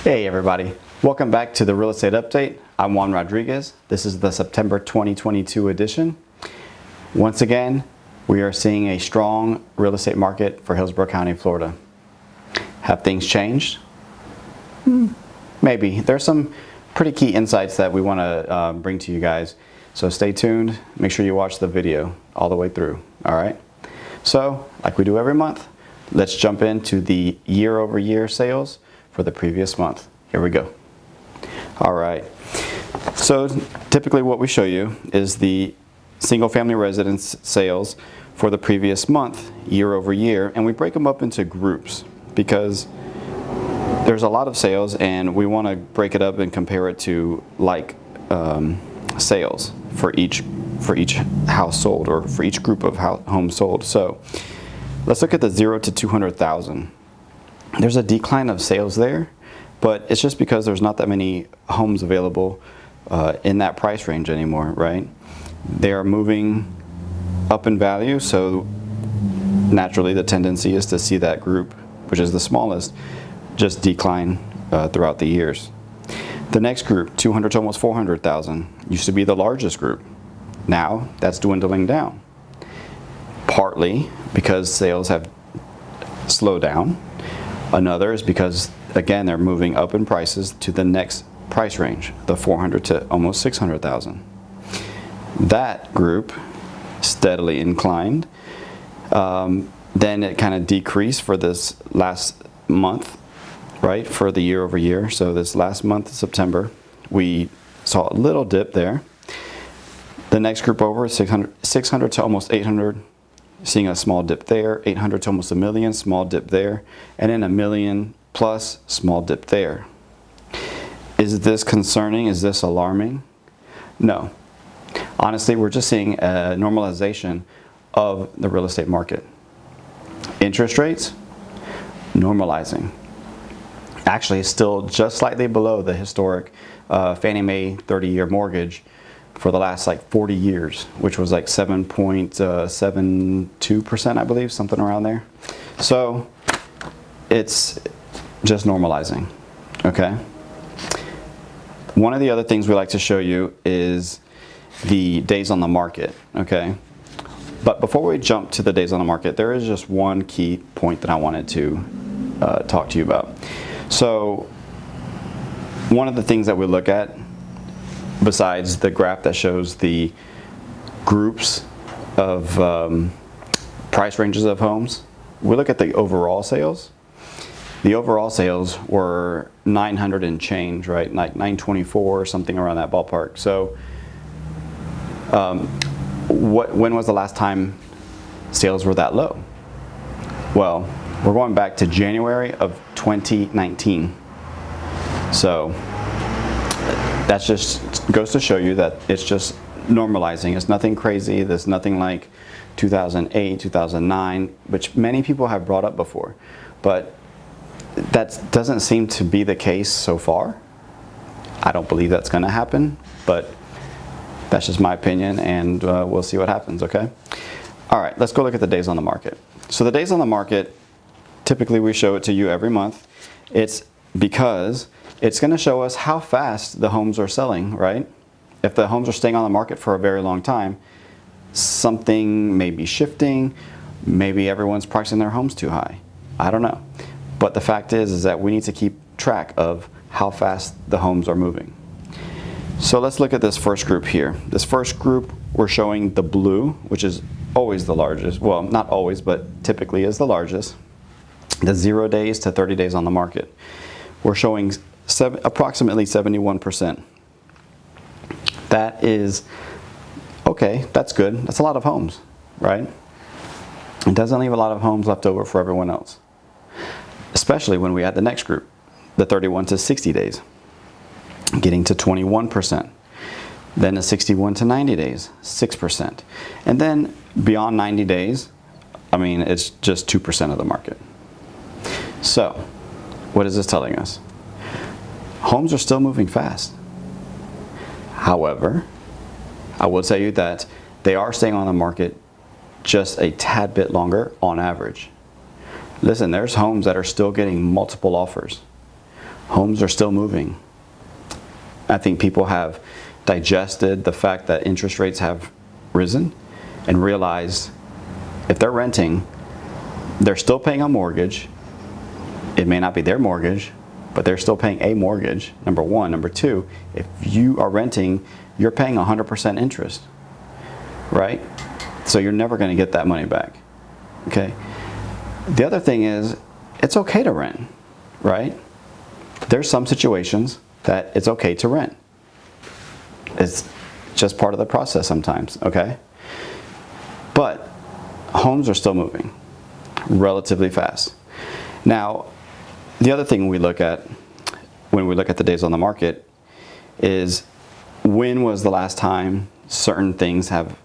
Hey everybody, welcome back to the Real Estate Update. I'm Juan Rodriguez. This is the September 2022 edition. Once again, we are seeing a strong real estate market for Hillsborough County, Florida. Have things changed? Maybe. There's some pretty key insights that we want to bring to you guys. So stay tuned. Make sure you watch the video all the way through. All right. So like we do every month, let's jump into the year-over-year sales for the previous month. Here we go. All right. So typically what we show you is the single-family residence sales for the previous month, year over year, and we break them up into groups because there's a lot of sales and we want to break it up and compare it to like sales for each house sold or for each group of homes sold. So let's look at the 0 to 200,000. There's a decline of sales there, but it's just because there's not that many homes available in that price range anymore, right? They are moving up in value, so naturally the tendency is to see that group, which is the smallest, just decline throughout the years. The next group, 200 to almost 400,000, used to be the largest group. Now that's dwindling down, partly because sales have slowed down. Another is because, again, they're moving up in prices to the next price range, the 400 to almost 600,000. That group steadily inclined. Then it kind of decreased for this last month, right, for the year over year. So this last month, September, we saw a little dip there. The next group over, 600 to almost 800. Seeing a small dip there, 800 to almost a million, small dip there, and then a million plus, small dip there. Is this concerning? Is this alarming? No. Honestly, we're just seeing a normalization of the real estate market. Interest rates, normalizing. Actually, still just slightly below the historic Fannie Mae 30-year mortgage for the last like 40 years, which was like 7.72%, I believe, something around there. So it's just normalizing, okay? One of the other things we like to show you is the days on the market, okay? But before we jump to the days on the market, there is just one key point that I wanted to talk to you about. So one of the things that we look at, besides the graph that shows the groups of price ranges of homes, we look at the overall sales. The overall sales were 900 and change, right? Like 924 or something around that ballpark. So when was the last time sales were that low? Well, we're going back to January of 2019. So that just goes to show you that it's just normalizing. It's nothing crazy. There's nothing like 2008, 2009, which many people have brought up before. But that doesn't seem to be the case so far. I don't believe that's going to happen, but that's just my opinion, and we'll see what happens, okay? All right, let's go look at the days on the market. So the days on the market, typically we show it to you every month. It's because it's going to show us how fast the homes are selling, right? If the homes are staying on the market for a very long time, something may be shifting. Maybe everyone's pricing their homes too high. I don't know. But the fact is that we need to keep track of how fast the homes are moving. So let's look at this first group here. This first group, we're showing the blue, which is always the largest. Well, not always, but typically is the largest. The 0 days to 30 days on the market. We're showing approximately 71%. That is, okay, that's good. That's a lot of homes, right? It doesn't leave a lot of homes left over for everyone else. Especially when we add the next group, the 31 to 60 days, getting to 21%. Then the 61 to 90 days, 6%. And then beyond 90 days, I mean, it's just 2% of the market. So, what is this telling us? Homes are still moving fast. However, I will tell you that they are staying on the market just a tad bit longer on average. Listen, there's homes that are still getting multiple offers. Homes are still moving. I think people have digested the fact that interest rates have risen and realized if they're renting, they're still paying a mortgage. It may not be their mortgage, but they're still paying a mortgage, number one. Number two, if you are renting, you're paying 100% interest, right? So you're never going to get that money back, okay? The other thing is, it's okay to rent, right? There's some situations that it's okay to rent. It's just part of the process sometimes, okay? But homes are still moving relatively fast. Now, the other thing we look at when we look at the days on the market is when was the last time certain things have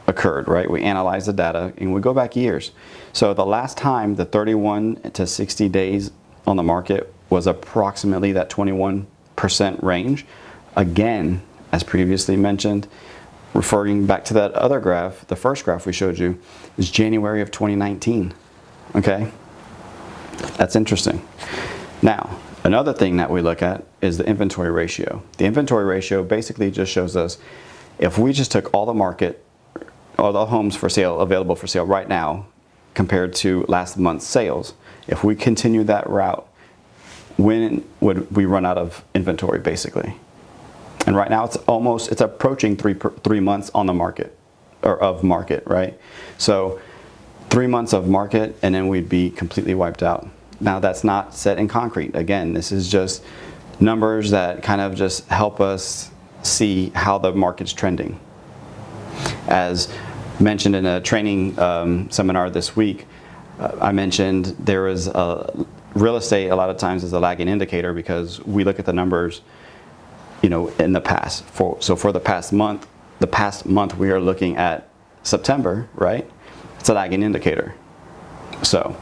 occurred, right? We analyze the data and we go back years. So the last time the 31 to 60 days on the market was approximately that 21% range. Again, as previously mentioned, referring back to that other graph, the first graph we showed you is January of 2019, okay? That's interesting. Now, another thing that we look at is the inventory ratio. The inventory ratio basically just shows us if we just took all the homes for sale, available for sale right now, compared to last month's sales, if we continue that route, when would we run out of inventory basically? And right now it's approaching three months on the market, or of market, right? So 3 months of market and then we'd be completely wiped out. Now that's not set in concrete. Again, this is just numbers that kind of just help us see how the market's trending. As mentioned in a training seminar this week, I mentioned there is real estate a lot of times is a lagging indicator because we look at the numbers, you know, in the past. So for the past month we are looking at September, right? It's a lagging indicator. So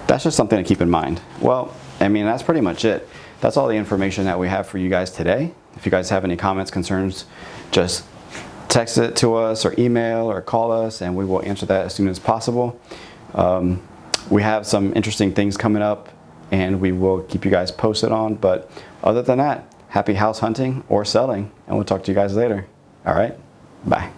that's just something to keep in mind. Well, I mean, that's pretty much it. That's all the information that we have for you guys today. If you guys have any comments, concerns, just text it to us or email or call us and we will answer that as soon as possible. We have some interesting things coming up and we will keep you guys posted on. But other than that, happy house hunting or selling, and we'll talk to you guys later. All right, bye.